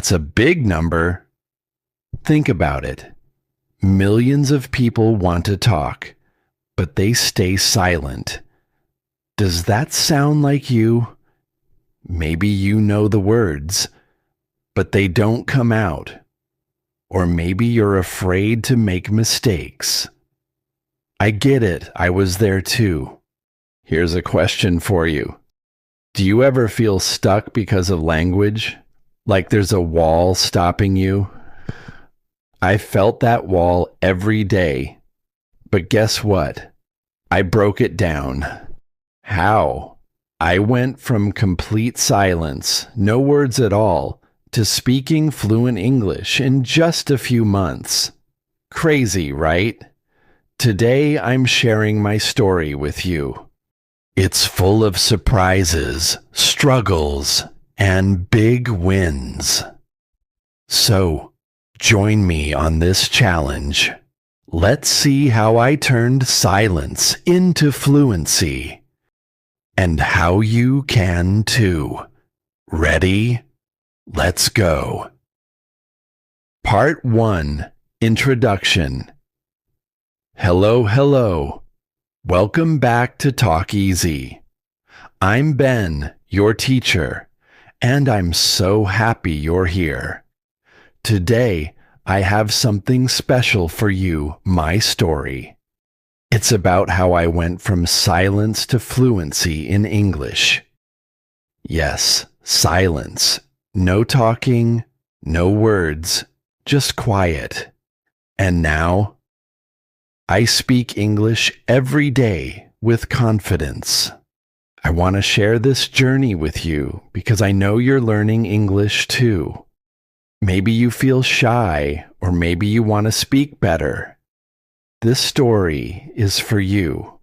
That's a big number. Think about it. Millions of people want to talk, but they stay silent. Does that sound like you? Maybe you know the words, but they don't come out. Or maybe you're afraid to make mistakes. I get it. I was there too. Here's a question for you. Do you ever feel stuck because of language? Like there's a wall stopping you? I felt that wall every day. But guess what? I broke it down. How? I went from complete silence, no words at all, to speaking fluent English in just a few months. Crazy, right? Today I'm sharing my story with you. It's full of surprises, struggles, and big wins. So, join me on this challenge. Let's see how I turned silence into fluency. And how you can too. Ready? Let's go. Part 1. Introduction. Hello, hello. Welcome back to Talk Easy. I'm Ben, your teacher, and I'm so happy you're here. Today, I have something special for you, my story. It's about how I went from silence to fluency in English. Yes, silence. No talking, no words, just quiet. And now, I speak English every day with confidence. I want to share this journey with you because I know you're learning English too. Maybe you feel shy, or maybe you want to speak better. This story is for you.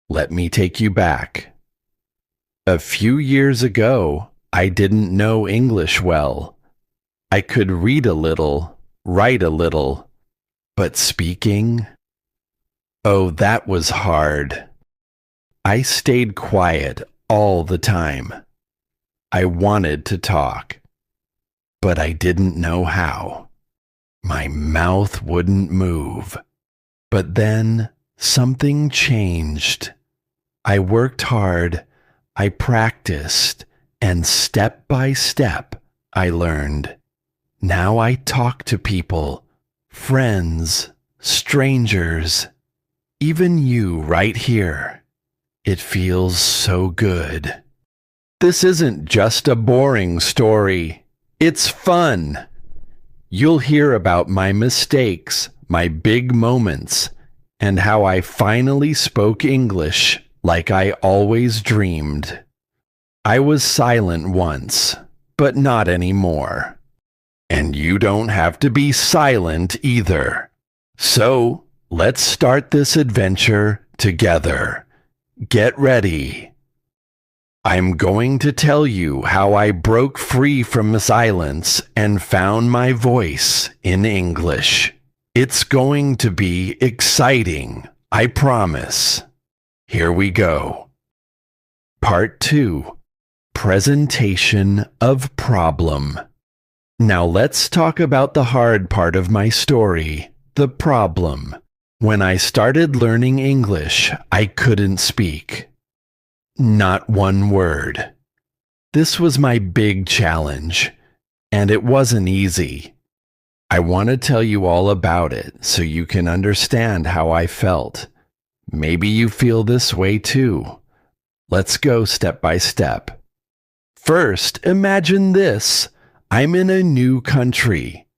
Let me take you back. A few years ago, I didn't know English well. I could read a little, write a little, but speaking? Oh, that was hard. I stayed quiet all the time. I wanted to talk, but I didn't know how. My mouth wouldn't move. But then something changed. I worked hard, I practiced, and step by step, I learned. Now I talk to people, friends, strangers, even you right here. It feels so good. This isn't just a boring story. It's fun. You'll hear about my mistakes, my big moments, and how I finally spoke English like I always dreamed. I was silent once, but not anymore. And you don't have to be silent either. So, let's start this adventure together. Get ready. I'm going to tell you how I broke free from silence and found my voice in English. It's going to be exciting, I promise. Here we go. Part 2. Presentation of problem. Now let's talk about the hard part of my story, the problem. When I started learning English, I couldn't speak. Not one word. This was my big challenge, and it wasn't easy. I want to tell you all about it so you can understand how I felt. Maybe you feel this way too. Let's go step by step. First, imagine this. I'm in a new country.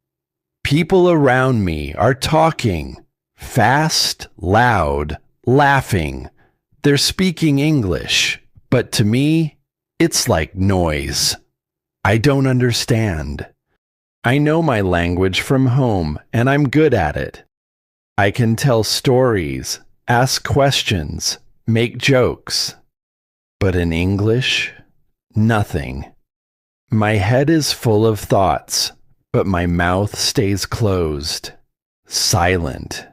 People around me are talking, fast, loud, laughing. They're speaking English, but to me, it's like noise. I don't understand. I know my language from home, and I'm good at it. I can tell stories, ask questions, make jokes. But in English, nothing. My head is full of thoughts, but my mouth stays closed, silent.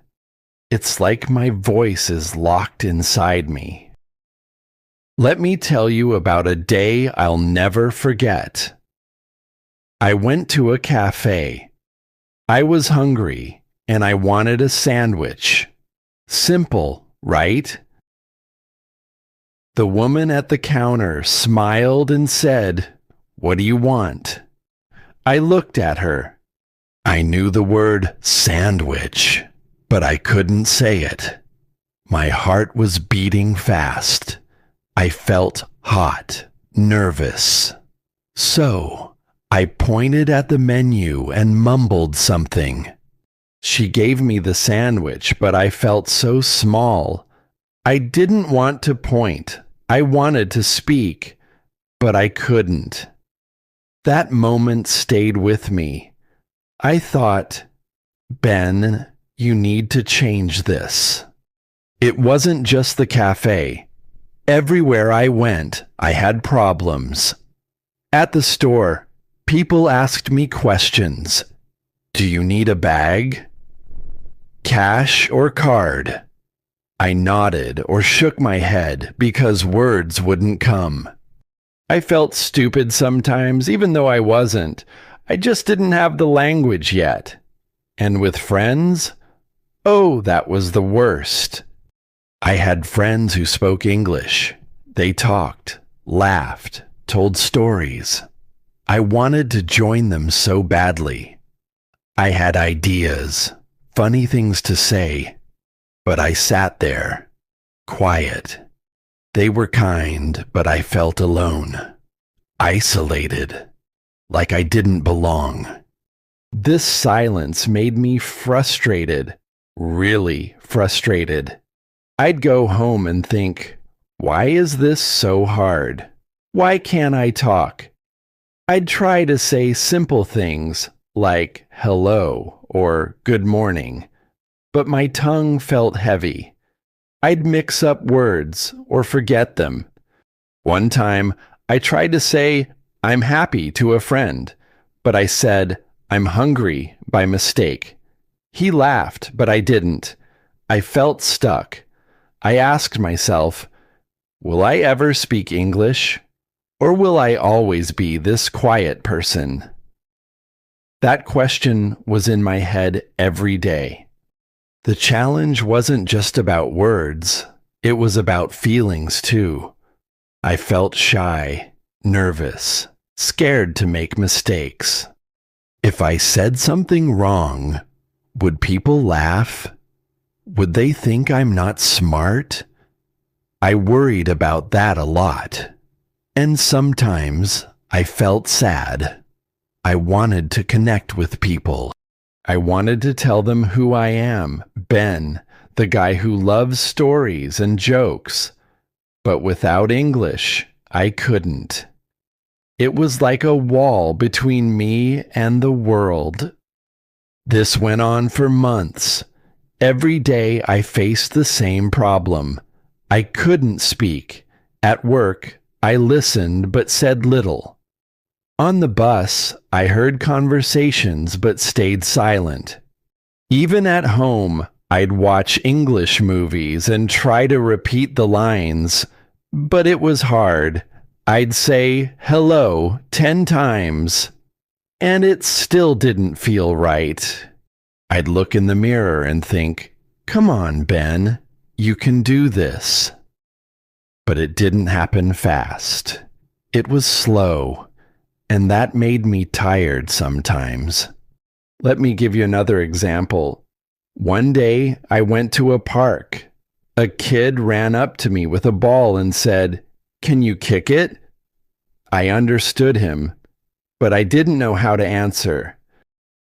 It's like my voice is locked inside me. Let me tell you about a day I'll never forget. I went to a cafe. I was hungry and I wanted a sandwich. Simple, right? The woman at the counter smiled and said, "What do you want?" I looked at her. I knew the word sandwich, but I couldn't say it. My heart was beating fast. I felt hot, nervous. So, I pointed at the menu and mumbled something. She gave me the sandwich, but I felt so small. I didn't want to point. I wanted to speak, but I couldn't. That moment stayed with me. I thought, Ben, you need to change this. It wasn't just the cafe. Everywhere I went, I had problems. At the store, people asked me questions. Do you need a bag? Cash or card? I nodded or shook my head because words wouldn't come. I felt stupid sometimes, even though I wasn't. I just didn't have the language yet. And with friends? Oh, that was the worst. I had friends who spoke English. They talked, laughed, told stories. I wanted to join them so badly. I had ideas, funny things to say, but I sat there, quiet. They were kind, but I felt alone, isolated, like I didn't belong. This silence made me frustrated, really frustrated. I'd go home and think, why is this so hard? Why can't I talk? I'd try to say simple things like hello or good morning, but my tongue felt heavy. I'd mix up words or forget them. One time, I tried to say, I'm happy to a friend, but I said, I'm hungry by mistake. He laughed, but I didn't. I felt stuck. I asked myself, will I ever speak English? Or will I always be this quiet person? That question was in my head every day. The challenge wasn't just about words. It was about feelings too. I felt shy, nervous, scared to make mistakes. If I said something wrong, would people laugh? Would they think I'm not smart? I worried about that a lot. And sometimes I felt sad. I wanted to connect with people. I wanted to tell them who I am, Ben, the guy who loves stories and jokes. But without English, I couldn't. It was like a wall between me and the world. This went on for months. Every day I faced the same problem. I couldn't speak. At work, I listened but said little. On the bus, I heard conversations but stayed silent. Even at home, I'd watch English movies and try to repeat the lines, but it was hard. I'd say hello 10 times, and it still didn't feel right. I'd look in the mirror and think, come on, Ben, you can do this. But it didn't happen fast. It was slow, and that made me tired sometimes. Let me give you another example. One day, I went to a park. A kid ran up to me with a ball and said, "Can you kick it?" I understood him, but I didn't know how to answer.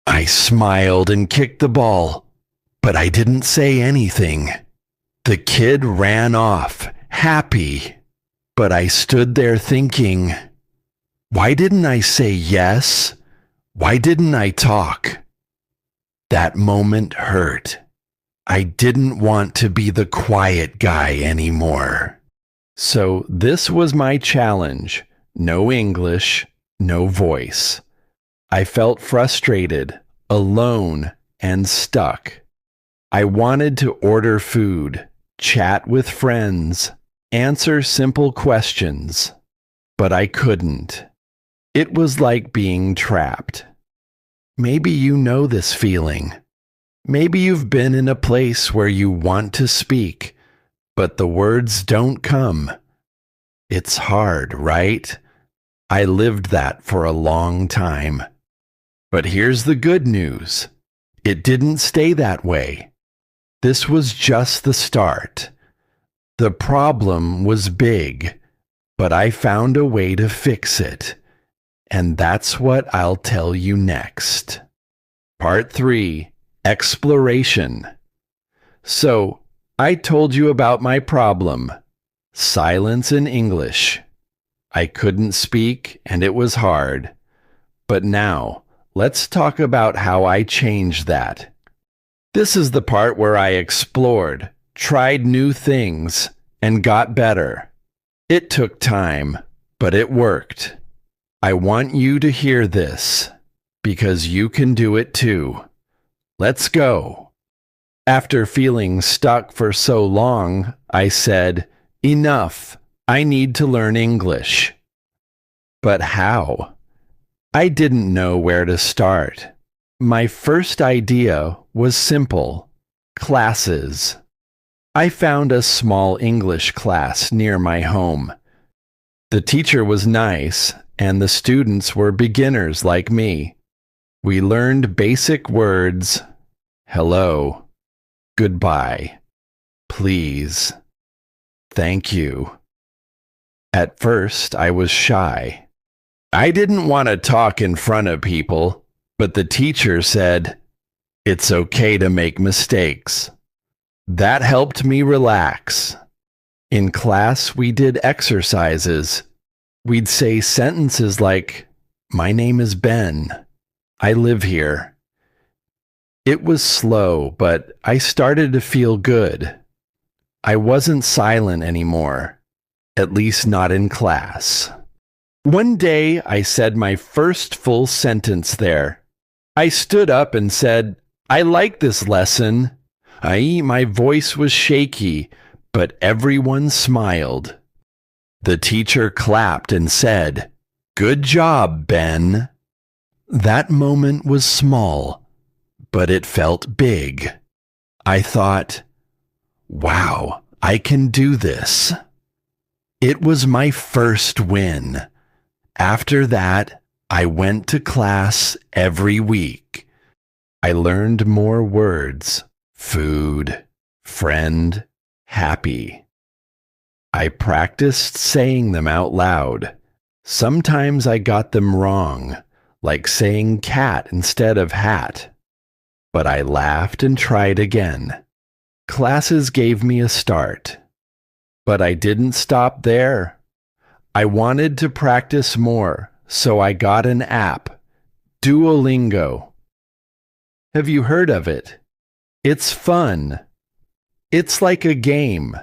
I smiled and kicked the ball, but I didn't say anything. The kid ran off, happy, but I stood there thinking, why didn't I say yes? Why didn't I talk? That moment hurt. I didn't want to be the quiet guy anymore. So this was my challenge. No English, no voice. I felt frustrated, alone, and stuck. I wanted to order food, chat with friends, answer simple questions, but I couldn't. It was like being trapped. Maybe you know this feeling. Maybe you've been in a place where you want to speak, but the words don't come. It's hard, right? I lived that for a long time. But here's the good news. It didn't stay that way. This was just the start. The problem was big, but I found a way to fix it. And that's what I'll tell you next. Part 3, Exploration. So, I told you about my problem. Silence in English. I couldn't speak and it was hard. But now, let's talk about how I changed that. This is the part where I explored, tried new things, and got better. It took time, but it worked. I want you to hear this, because you can do it too. Let's go. After feeling stuck for so long, I said, enough, I need to learn English. But how? I didn't know where to start. My first idea was simple: classes. I found a small English class near my home. The teacher was nice, and the students were beginners like me. We learned basic words: hello, goodbye, please, thank you. At first, I was shy. I didn't want to talk in front of people, but the teacher said, it's okay to make mistakes. That helped me relax. In class, we did exercises. We'd say sentences like, my name is Ben. I live here. It was slow, but I started to feel good. I wasn't silent anymore, at least not in class. One day, I said my first full sentence there. I stood up and said, I like this lesson. My voice was shaky, but everyone smiled. The teacher clapped and said, good job, Ben. That moment was small, but it felt big. I thought, wow, I can do this. It was my first win. After that, I went to class every week. I learned more words: food, friend, happy. I practiced saying them out loud. Sometimes I got them wrong, like saying cat instead of hat. But I laughed and tried again. Classes gave me a start. But I didn't stop there. I wanted to practice more, so I got an app, Duolingo. Have you heard of it? It's fun. It's like a game.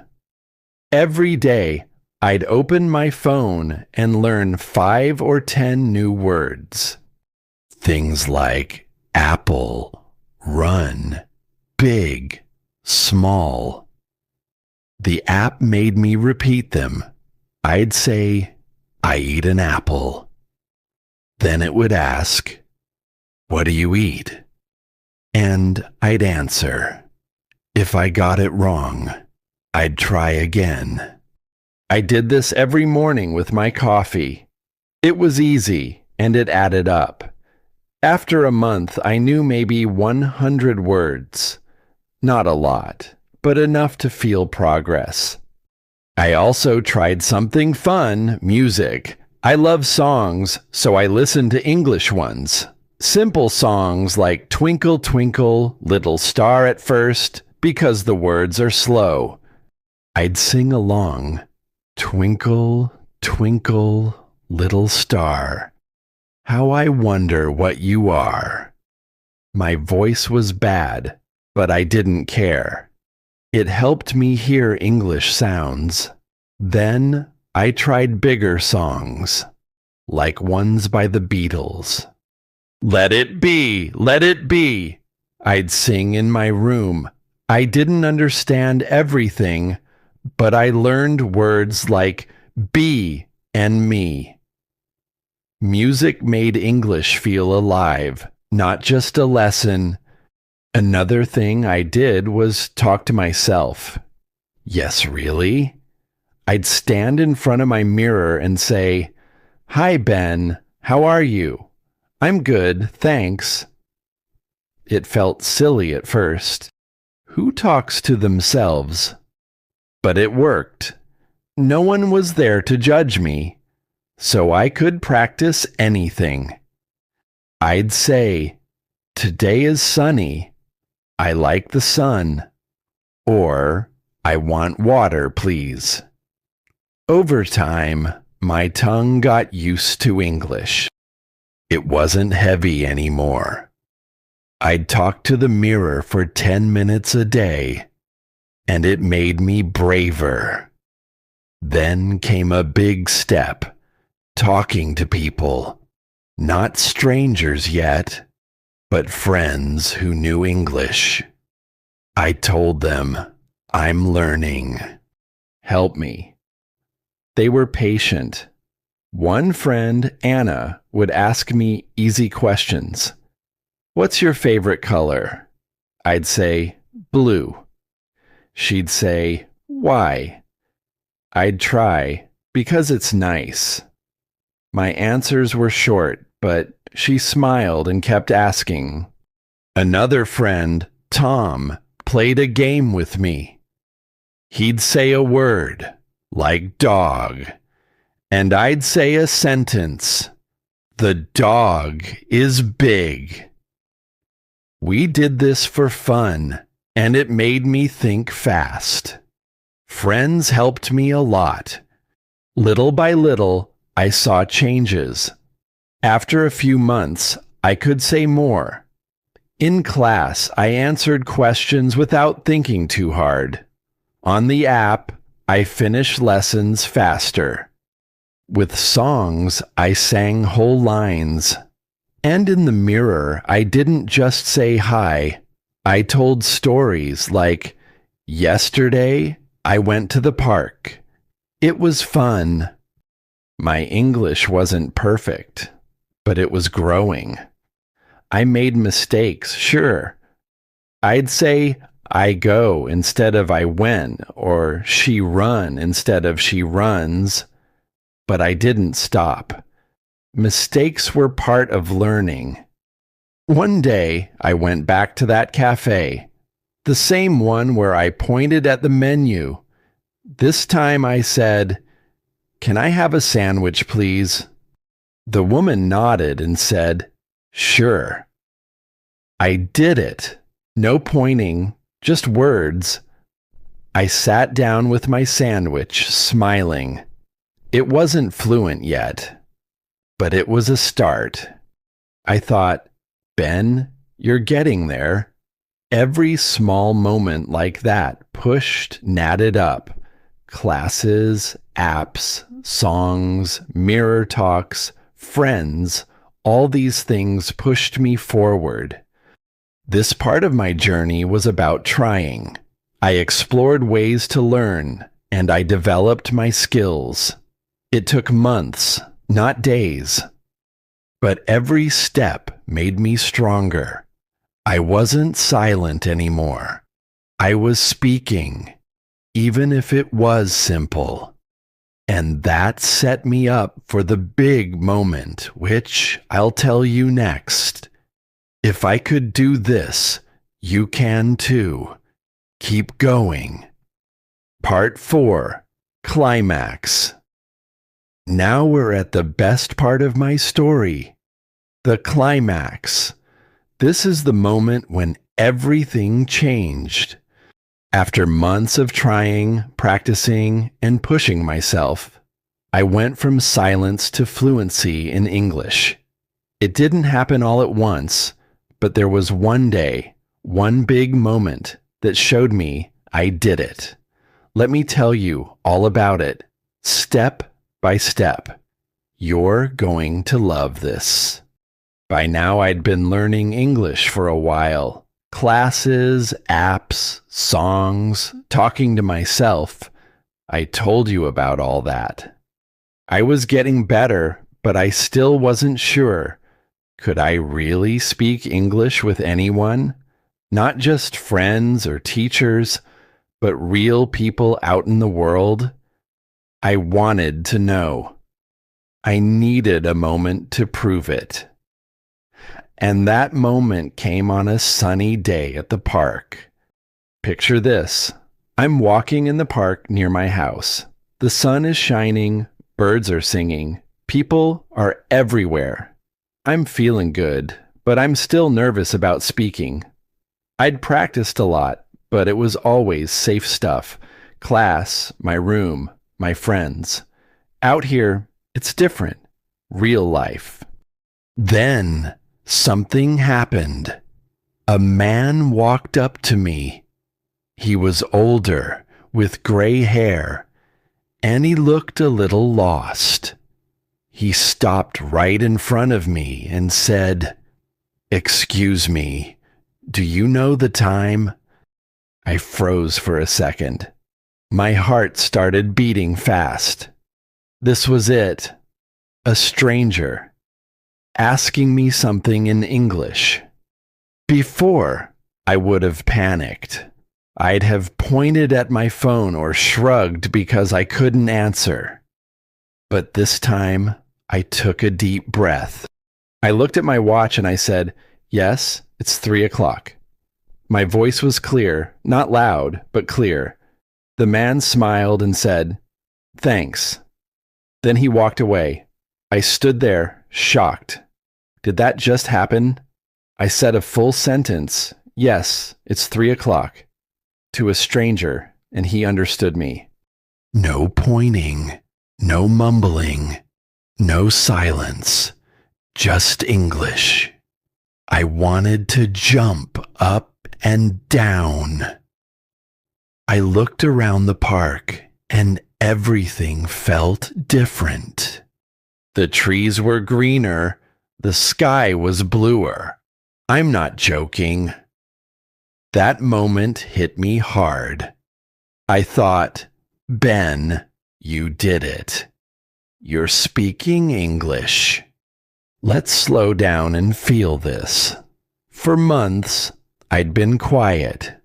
Every day, I'd open my phone and learn 5 or 10 new words. Things like apple, run, big, small. The app made me repeat them. I'd say, I eat an apple. Then it would ask, what do you eat? And I'd answer. If I got it wrong, I'd try again. I did this every morning with my coffee. It was easy, and it added up. After a month, I knew maybe 100 words. Not a lot, but enough to feel progress. I also tried something fun: music. I love songs, so I listened to English ones. Simple songs like Twinkle, Twinkle, Little Star at first, because the words are slow. I'd sing along. Twinkle, twinkle, little star, how I wonder what you are. My voice was bad, but I didn't care. It helped me hear English sounds. Then I tried bigger songs, like ones by the Beatles. Let it be, let it be, I'd sing in my room. I didn't understand everything, but I learned words like be and me. Music made English feel alive, not just a lesson. Another thing I did was talk to myself. Yes, really? I'd stand in front of my mirror and say, "Hi, Ben. How are you?" "I'm good, thanks." It felt silly at first. Who talks to themselves? But it worked. No one was there to judge me, so I could practice anything. I'd say, "Today is sunny. I like the sun." Or, "I want water, please." Over time, my tongue got used to English. It wasn't heavy anymore. I'd talk to the mirror for 10 minutes a day, and it made me braver. Then came a big step, talking to people, not strangers yet, but friends who knew English. I told them, "I'm learning. Help me." They were patient. One friend, Anna, would ask me easy questions. "What's your favorite color?" I'd say, "Blue." She'd say, "Why?" I'd try, "Because it's nice." My answers were short, but she smiled and kept asking. Another friend, Tom, played a game with me. He'd say a word, like dog, and I'd say a sentence. "The dog is big." We did this for fun, and it made me think fast. Friends helped me a lot. Little by little, I saw changes. After a few months, I could say more. In class, I answered questions without thinking too hard. On the app, I finished lessons faster. With songs, I sang whole lines. And in the mirror, I didn't just say hi. I told stories like, "Yesterday, I went to the park. It was fun." My English wasn't perfect, but it was growing. I made mistakes, sure. I'd say, "I go" instead of "I went," or "she run" instead of "she runs." But I didn't stop. Mistakes were part of learning. One day, I went back to that cafe, the same one where I pointed at the menu. This time I said, "Can I have a sandwich, please?" The woman nodded and said, "Sure." I did it. No pointing, just words. I sat down with my sandwich, smiling. It wasn't fluent yet, but it was a start. I thought, "Ben, you're getting there." Every small moment like that pushed, natted up. Classes, apps, songs, mirror talks, friends, all these things pushed me forward. This part of my journey was about trying. I explored ways to learn, and I developed my skills. It took months, not days. But every step made me stronger. I wasn't silent anymore. I was speaking, even if it was simple. And that set me up for the big moment, which I'll tell you next. If I could do this, you can too. Keep going. Part 4, Climax. Now we're at the best part of my story, the climax. This is the moment when everything changed. After months of trying, practicing, and pushing myself, I went from silence to fluency in English. It didn't happen all at once, but there was one day, one big moment that showed me I did it. Let me tell you all about it, step by step. You're going to love this. By now, I'd been learning English for a while. Classes, apps, songs, talking to myself. I told you about all that. I was getting better, but I still wasn't sure. Could I really speak English with anyone? Not just friends or teachers, but real people out in the world? I wanted to know. I needed a moment to prove it. And that moment came on a sunny day at the park. Picture this. I'm walking in the park near my house. The sun is shining, birds are singing, people are everywhere. I'm feeling good, but I'm still nervous about speaking. I'd practiced a lot, but it was always safe stuff. Class, my room, my friends. Out here, it's different. Real life. Then something happened. A man walked up to me. He was older, with gray hair, and he looked a little lost. He stopped right in front of me and said, "Excuse me, do you know the time?" I froze for a second. My heart started beating fast. This was it. A stranger asking me something in English. Before, I would have panicked. I'd have pointed at my phone or shrugged because I couldn't answer. But this time, I took a deep breath. I looked at my watch and I said, "Yes, it's 3:00. My voice was clear, not loud, but clear. The man smiled and said, "Thanks." Then he walked away. I stood there, shocked. Did that just happen? I said a full sentence, "Yes, it's 3:00, to a stranger, and he understood me. No pointing, no mumbling, no silence, just English. I wanted to jump up and down. I looked around the park, and everything felt different. The trees were greener, the sky was bluer. I'm not joking. That moment hit me hard. I thought, Ben, you did it. You're speaking English. Let's slow down and feel this. For months, I'd been quiet.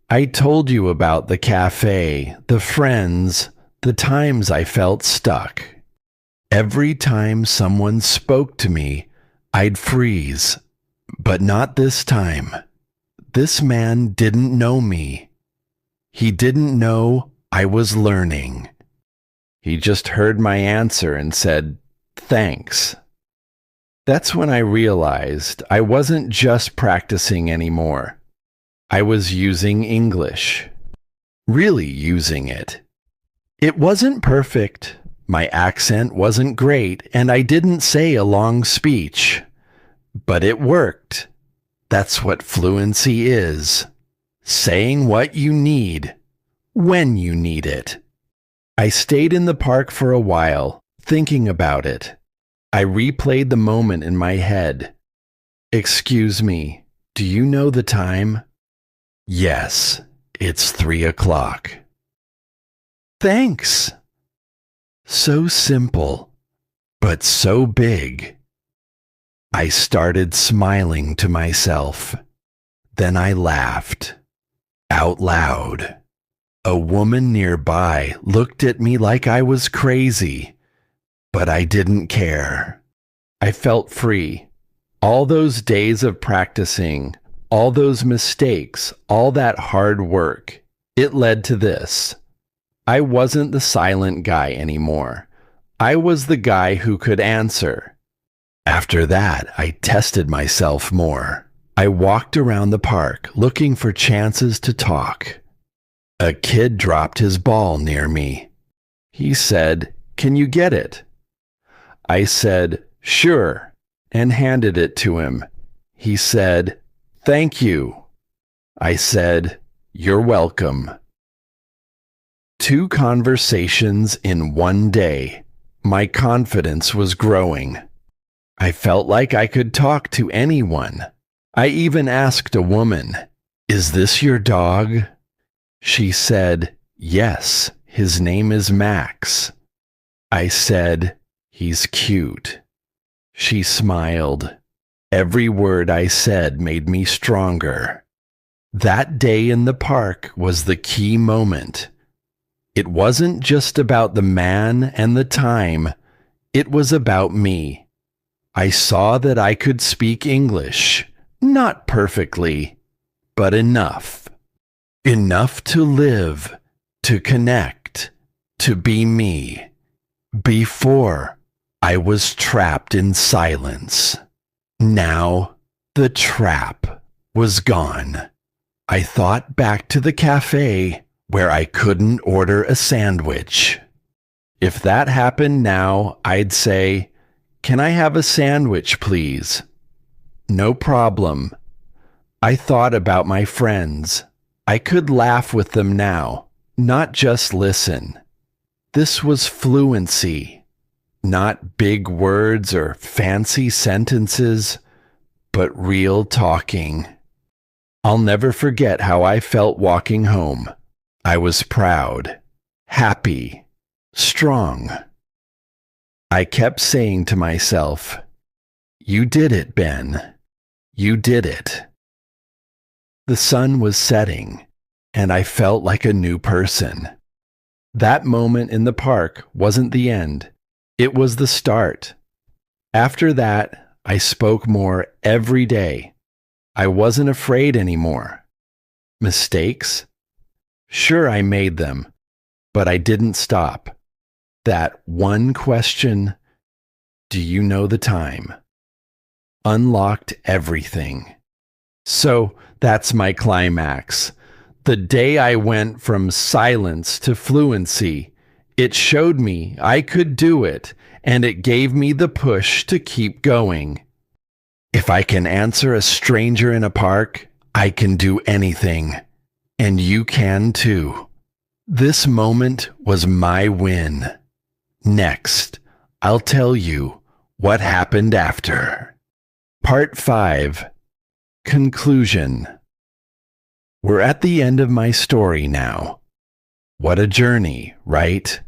I told you about the cafe, the friends, the times I felt stuck. Every time someone spoke to me, I'd freeze. But not this time. This man didn't know me. He didn't know I was learning. He just heard my answer and said, "Thanks." That's when I realized I wasn't just practicing anymore. I was using English. Really using it. It wasn't perfect. My accent wasn't great, and I didn't say a long speech. But it worked. That's what fluency is. Saying what you need, when you need it. I stayed in the park for a while, thinking about it. I replayed the moment in my head. "Excuse me, do you know the time?" "Yes, it's 3:00. "Thanks." So simple, but so big. I started smiling to myself. Then I laughed. Out loud. A woman nearby looked at me like I was crazy, but I didn't care. I felt free. All those days of practicing, all those mistakes, all that hard work, it led to this. I wasn't the silent guy anymore. I was the guy who could answer. After that, I tested myself more. I walked around the park looking for chances to talk. A kid dropped his ball near me. He said, "Can you get it?" I said, "Sure," and handed it to him. He said, "Thank you." I said, "You're welcome." 2 conversations in one day. My confidence was growing. I felt like I could talk to anyone. I even asked a woman, "Is this your dog?" She said, "Yes, his name is Max." I said, He's cute. She smiled. Every word I said made me stronger. That day in the park was the key moment. It wasn't just about the man and the time. It was about me. I saw that I could speak English, not perfectly, but enough. Enough to live, to connect, to be me. Before, I was trapped in silence. Now, the trap was gone. I thought back to the cafe where I couldn't order a sandwich. If that happened now, I'd say, "Can I have a sandwich, please?" No problem. I thought about my friends. I could laugh with them now, not just listen. This was fluency, not big words or fancy sentences, but real talking. I'll never forget how I felt walking home. I was proud, happy, strong. I kept saying to myself, "You did it, Ben. You did it." The sun was setting, and I felt like a new person. That moment in the park wasn't the end. It was the start. After that, I spoke more every day. I wasn't afraid anymore. Mistakes? Sure, I made them, but I didn't stop. That one question, "Do you know the time?" unlocked everything. So that's my climax. The day I went from silence to fluency, it showed me I could do it, and it gave me the push to keep going. If I can answer a stranger in a park, I can do anything. And you can too. This moment was my win. Next, I'll tell you what happened after. Part 5. Conclusion. We're at the end of my story now. What a journey, right?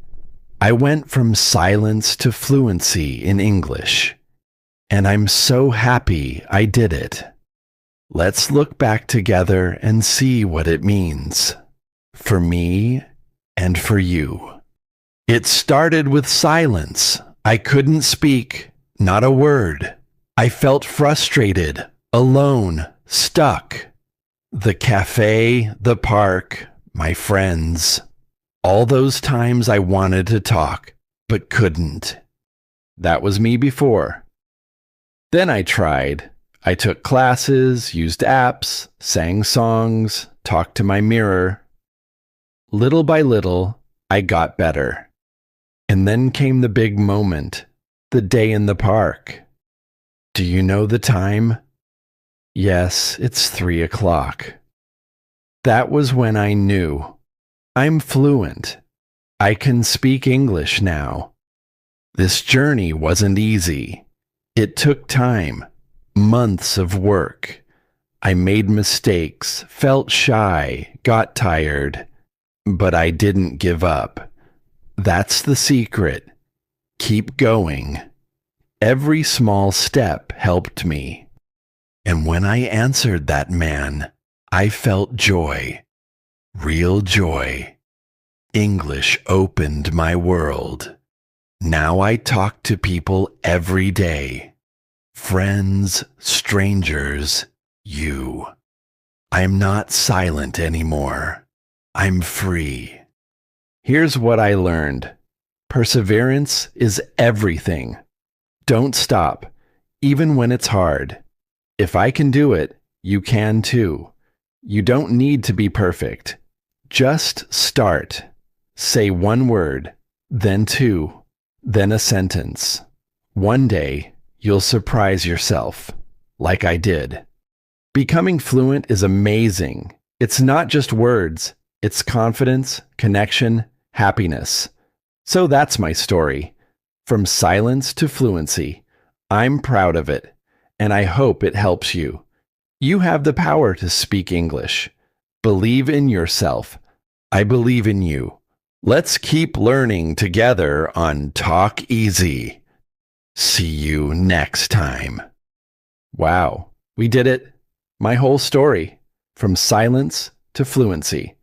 I went from silence to fluency in English, and I'm so happy I did it. Let's look back together and see what it means for me and for you. It started with silence. I couldn't speak, not a word. I felt frustrated, alone, stuck. The cafe, the park, my friends. All those times I wanted to talk, but couldn't. That was me before. Then I tried. I took classes, used apps, sang songs, talked to my mirror. Little by little, I got better. And then came the big moment, the day in the park. Do you know the time? Yes, it's 3 o'clock. That was when I knew. I'm fluent. I can speak English now. This journey wasn't easy. It took time, months of work. I made mistakes, felt shy, got tired, but I didn't give up. That's the secret. Keep going. Every small step helped me. And when I answered that man, I felt joy, real joy. English opened my world. Now I talk to people every day. Friends, strangers, you. I'm not silent anymore. I'm free. Here's what I learned. Perseverance is everything. Don't stop, even when it's hard. If I can do it, you can too. You don't need to be perfect. Just start. Say one word, then two, then a sentence. One day, you'll surprise yourself, like I did. Becoming fluent is amazing. It's not just words. It's confidence, connection, happiness. So that's my story. From silence to fluency. I'm proud of it, and I hope it helps you. You have the power to speak English. Believe in yourself. I believe in you. Let's keep learning together on Talk Easy. See you next time. Wow, we did it. My whole story, from silence to fluency.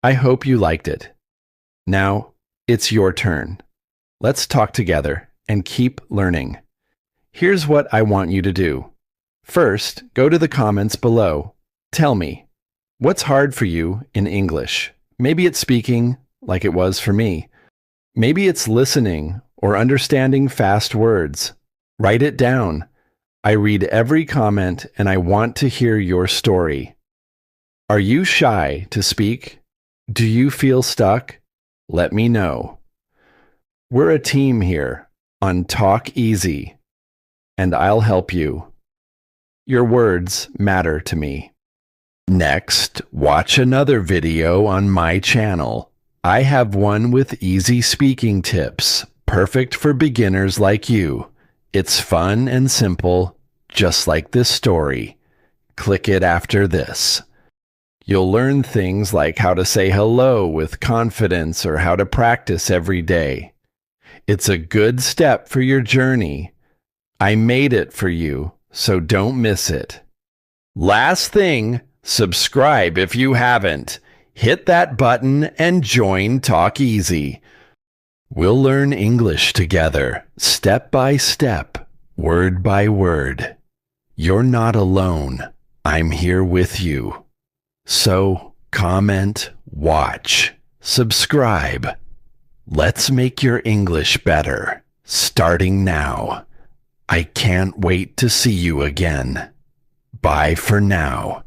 I hope you liked it. Now, it's your turn. Let's talk together and keep learning. Here's what I want you to do. First, go to the comments below. Tell me, what's hard for you in English? Maybe it's speaking, like it was for me. Maybe it's listening or understanding fast words. Write it down. I read every comment and I want to hear your story. Are you shy to speak? Do you feel stuck? Let me know. We're a team here on Talk Easy, and I'll help you. Your words matter to me. Next, watch another video on my channel. I have one with easy speaking tips, perfect for beginners like you. It's fun and simple, just like this story. Click it after this. You'll learn things like how to say hello with confidence or how to practice every day. It's a good step for your journey. I made it for you, so don't miss it. Last thing, subscribe if you haven't. Hit that button and join Talk Easy. We'll learn English together, step by step, word by word. You're not alone. I'm here with you. So, comment, watch, subscribe. Let's make your English better, starting now. I can't wait to see you again. Bye for now.